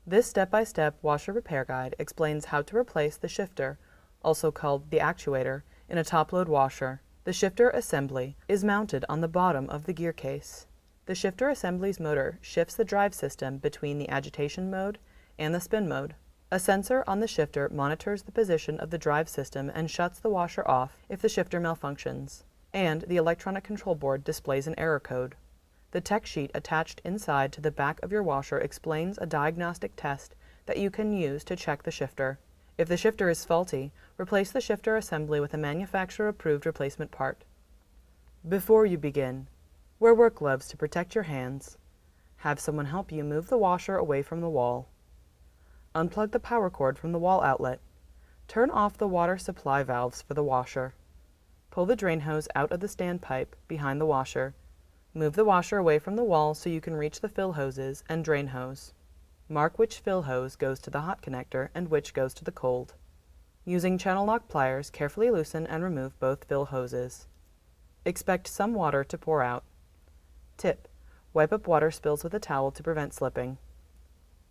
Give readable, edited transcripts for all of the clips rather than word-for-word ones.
This step-by-step washer repair guide explains how to replace the shifter, also called the actuator, in a top-load washer. The shifter assembly is mounted on the bottom of the gear case. The shifter assembly's motor shifts the drive system between the agitation mode and the spin mode. A sensor on the shifter monitors the position of the drive system and shuts the washer off if the shifter malfunctions, and the electronic control board displays an error code. The tech sheet attached inside to the back of your washer explains a diagnostic test that you can use to check the shifter. If the shifter is faulty, replace the shifter assembly with a manufacturer-approved replacement part. Before you begin, wear work gloves to protect your hands. Have someone help you move the washer away from the wall. Unplug the power cord from the wall outlet. Turn off the water supply valves for the washer. Pull the drain hose out of the standpipe behind the washer. Move the washer away from the wall so you can reach the fill hoses and drain hose. Mark which fill hose goes to the hot connector and which goes to the cold. Using channel lock pliers, carefully loosen and remove both fill hoses. Expect some water to pour out. Tip: wipe up water spills with a towel to prevent slipping.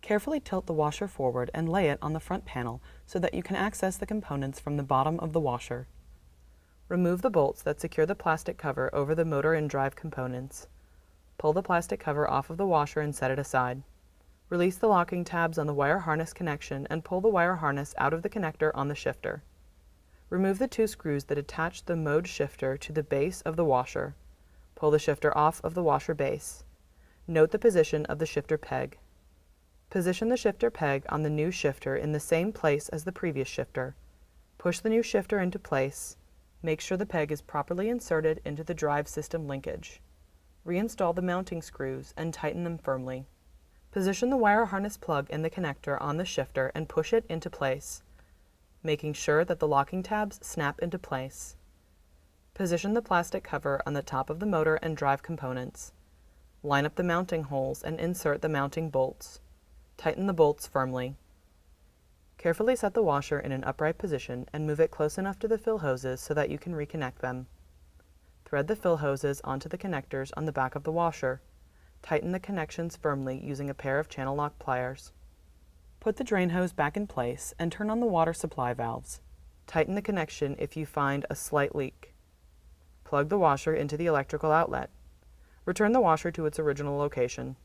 Carefully tilt the washer forward and lay it on the front panel so that you can access the components from the bottom of the washer. Remove the bolts that secure the plastic cover over the motor and drive components. Pull the plastic cover off of the washer and set it aside. Release the locking tabs on the wire harness connection and pull the wire harness out of the connector on the shifter. Remove the 2 screws that attach the mode shifter to the base of the washer. Pull the shifter off of the washer base. Note the position of the shifter peg. Position the shifter peg on the new shifter in the same place as the previous shifter. Push the new shifter into place. Make sure the peg is properly inserted into the drive system linkage. Reinstall the mounting screws and tighten them firmly. Position the wire harness plug in the connector on the shifter and push it into place, making sure that the locking tabs snap into place. Position the plastic cover on the top of the motor and drive components. Line up the mounting holes and insert the mounting bolts. Tighten the bolts firmly. Carefully set the washer in an upright position and move it close enough to the fill hoses so that you can reconnect them. Thread the fill hoses onto the connectors on the back of the washer. Tighten the connections firmly using a pair of channel lock pliers. Put the drain hose back in place and turn on the water supply valves. Tighten the connection if you find a slight leak. Plug the washer into the electrical outlet. Return the washer to its original location.